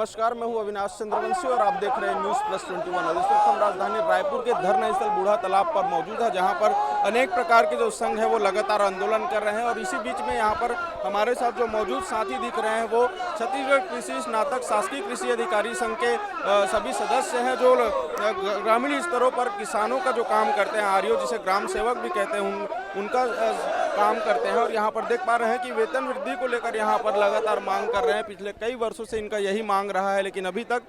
नमस्कार, मैं हूं अविनाश चंद्रवंशी और आप देख रहे हैं न्यूज़ प्लस 21। इस वक्त हम राजधानी रायपुर के धरना स्थल बूढ़ा तालाब पर मौजूद है, जहां पर अनेक प्रकार के जो संघ है वो लगातार आंदोलन कर रहे हैं। और इसी बीच में यहां पर हमारे साथ जो मौजूद साथी दिख रहे हैं वो छत्तीसगढ़ कृषि स्नातक शासकीय कृषि अधिकारी संघ के सभी सदस्य हैं, जो ग्रामीण स्तरों पर किसानों का जो काम करते हैं, आरओ जिसे ग्राम सेवक भी कहते हैं, उनका काम करते हैं। और यहाँ पर देख पा रहे हैं कि वेतन वृद्धि को लेकर यहाँ पर लगातार मांग कर रहे हैं। पिछले कई वर्षों से इनका यही मांग रहा है, लेकिन अभी तक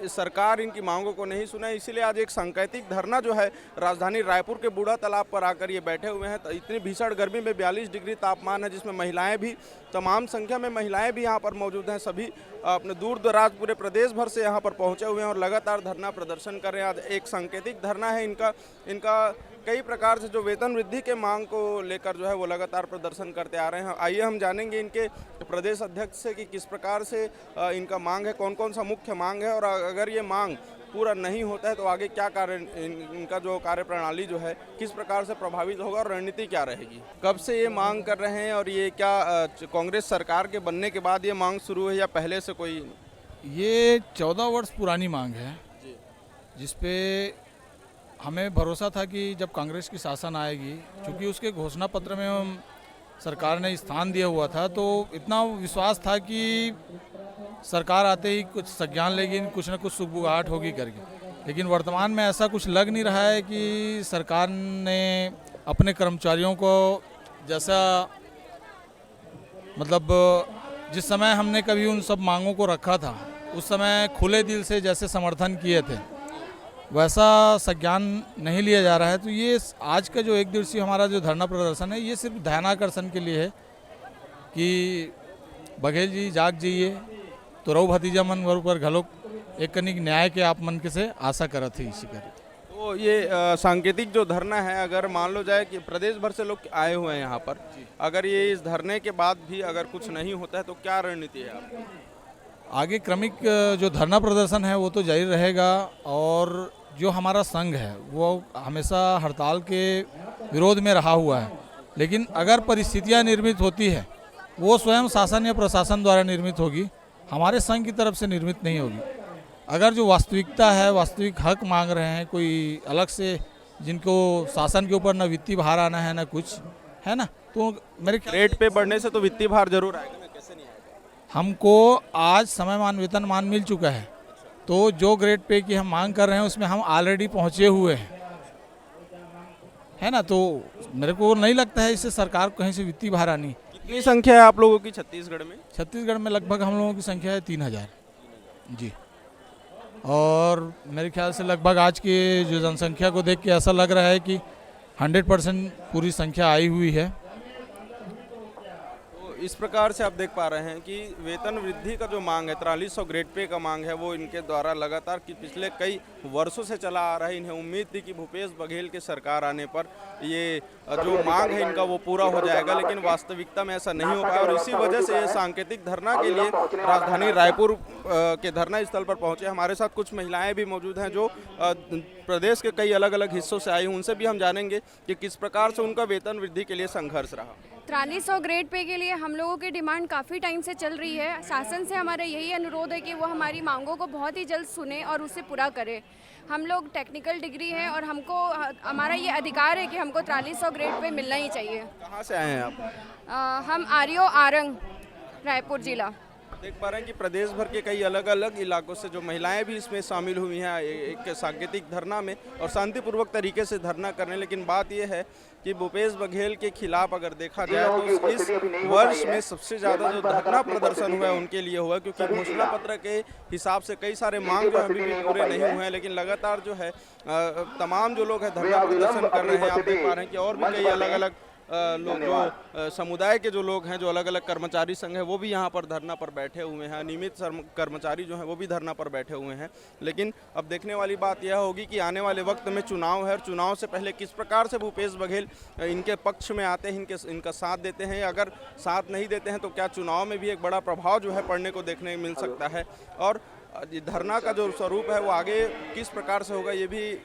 सरकार इनकी मांगों को नहीं सुना। इसीलिए आज एक सांकेतिक धरना जो है राजधानी रायपुर के बूढ़ा तालाब पर आकर ये बैठे हुए हैं। तो इतनी भीषण गर्मी में 42 डिग्री तापमान है, जिसमें महिलाएं भी, तमाम संख्या में महिलाएं भी यहाँ पर मौजूद हैं। सभी अपने दूर दराज पूरे प्रदेश भर से यहाँ पर पहुँचे हुए हैं और लगातार धरना प्रदर्शन कर रहे हैं। आज एक सांकेतिक धरना है इनका कई प्रकार से जो वेतन वृद्धि के मांग को लेकर जो है वो लगातार प्रदर्शन करते आ रहे हैं। आइए हम जानेंगे इनके प्रदेश अध्यक्ष से कि किस प्रकार से इनका मांग है, कौन कौन सा मुख्य मांग है, और अगर ये मांग पूरा नहीं होता है तो आगे क्या कार्य, इनका जो कार्य प्रणाली जो है किस प्रकार से प्रभावित होगा और रणनीति क्या रहेगी। कब से ये मांग कर रहे हैं और ये क्या कांग्रेस सरकार के बनने के बाद ये मांग शुरू है या पहले से कोई? ये 14 वर्ष पुरानी मांग है, जिसपे हमें भरोसा था कि जब कांग्रेस की शासन आएगी, क्योंकि उसके घोषणा पत्र में सरकार ने स्थान दिया हुआ था, तो इतना विश्वास था कि सरकार आते ही कुछ संज्ञान लेगी, कुछ न कुछ सुगबुगाहट होगी करके। लेकिन वर्तमान में ऐसा कुछ लग नहीं रहा है कि सरकार ने अपने कर्मचारियों को जैसा, मतलब जिस समय हमने कभी उन सब मांगों को रखा था उस समय खुले दिल से जैसे समर्थन किए थे, वैसा संज्ञान नहीं लिया जा रहा है। तो ये आज का जो एक दिवसीय हमारा जो धरना प्रदर्शन है, ये सिर्फ ध्यानाकर्षण के लिए है कि बघेल जी जाग जाइए, तो रऊ भतीजा मन पर घलोक एक कनिक न्याय के आप मन के से आशा करत है इसी कर। तो ये सांकेतिक जो धरना है, अगर मान लो जाए कि प्रदेश भर से लोग आए हुए हैं यहाँ पर, अगर ये इस धरने के बाद भी अगर कुछ नहीं होता है तो क्या रणनीति है आपकी? आगे क्रमिक जो धरना प्रदर्शन है वो तो जारी रहेगा, और जो हमारा संघ है वो हमेशा हड़ताल के विरोध में रहा हुआ है। लेकिन अगर परिस्थितियां निर्मित होती है, वो स्वयं शासन या प्रशासन द्वारा निर्मित होगी, हमारे संघ की तरफ से निर्मित नहीं होगी। अगर जो वास्तविकता है, वास्तविक हक मांग रहे हैं, कोई अलग से जिनको शासन के ऊपर न वित्तीय भार आना है न कुछ है ना, तो मेरे रेट पे बढ़ने से तो वित्तीय भार जरूर आएगा ना, कैसे नहीं आएगा? हमको आज समयमान वेतनमान मिल चुका है, तो जो ग्रेड पे की हम मांग कर रहे हैं उसमें हम ऑलरेडी पहुंचे हुए हैं, है ना। तो मेरे को नहीं लगता है इससे सरकार को कहीं से वित्तीय भार आनी। कितनी संख्या है आप लोगों की छत्तीसगढ़ में? छत्तीसगढ़ में लगभग हम लोगों की संख्या है 3000 जी। और मेरे ख्याल से लगभग आज की जो जनसंख्या को देख के ऐसा लग रहा है कि 100% पूरी संख्या आई हुई है। इस प्रकार से आप देख पा रहे हैं कि वेतन वृद्धि का जो मांग है, 4300 ग्रेड पे का मांग है, वो इनके द्वारा लगातार कि पिछले कई वर्षों से चला आ रहा है। इन्हें उम्मीद थी कि भूपेश बघेल के सरकार आने पर ये जो मांग है इनका वो पूरा हो जाएगा, लेकिन वास्तविकता में ऐसा नहीं हो पाया। और इसी वजह से ये सांकेतिक धरना के लिए राजधानी रायपुर के धरना स्थल पर पहुंचे। हमारे साथ कुछ महिलाएं भी मौजूद हैं जो प्रदेश के कई अलग अलग हिस्सों से आई। उनसे भी हम जानेंगे कि किस प्रकार से उनका वेतन वृद्धि के लिए संघर्ष रहा। 4300 ग्रेड पे के लिए हम लोगों की डिमांड काफ़ी टाइम से चल रही है। शासन से हमारा यही अनुरोध है कि वो हमारी मांगों को बहुत ही जल्द सुने और उसे पूरा करे। हम लोग टेक्निकल डिग्री हैं और हमको हमारा ये अधिकार है कि हमको 4300 ग्रेड पे मिलना ही चाहिए। कहाँ से आए हैं आप? हम आरओ आरंग, रायपुर जिला। देख पा रहे हैं कि प्रदेश भर के कई अलग अलग इलाकों से जो महिलाएं भी इसमें शामिल हुई हैं एक सांकेतिक धरना में, और शांतिपूर्वक तरीके से धरना करने। लेकिन बात यह है कि भूपेश बघेल के खिलाफ अगर देखा जाए तो इस वर्ष में सबसे ज़्यादा जो धरना प्रदर्शन हुआ है उनके लिए हुआ, क्योंकि घोषणा पत्र के हिसाब से कई सारे मांग जो अभी भी पूरे नहीं हुए हैं। लेकिन लगातार जो है तमाम जो लोग हैं धरना प्रदर्शन कर रहे हैं। आप देख पा रहे हैं कि और भी कई अलग अलग लोग, जो समुदाय के जो लोग हैं, जो अलग अलग कर्मचारी संघ है, वो भी यहाँ पर धरना पर बैठे हुए हैं। नियमित कर्मचारी जो हैं वो भी धरना पर बैठे हुए हैं। लेकिन अब देखने वाली बात यह होगी कि आने वाले वक्त में चुनाव है, और चुनाव से पहले किस प्रकार से भूपेश बघेल इनके पक्ष में आते हैं, इनका साथ देते हैं। अगर साथ नहीं देते हैं तो क्या चुनाव में भी एक बड़ा प्रभाव जो है पड़ने को देखने मिल सकता है। और धरना का जो स्वरूप है वो आगे किस प्रकार से होगा, ये भी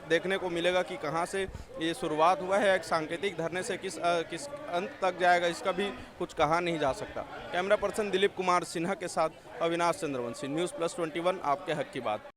देखने को मिलेगा कि कहाँ से ये शुरुआत हुआ है, एक सांकेतिक धरने से किस अंत तक जाएगा, इसका भी कुछ कहा नहीं जा सकता। कैमरा पर्सन दिलीप कुमार सिन्हा के साथ अविनाश चंद्रवंशी, न्यूज़ प्लस 21, आपके हक की बात।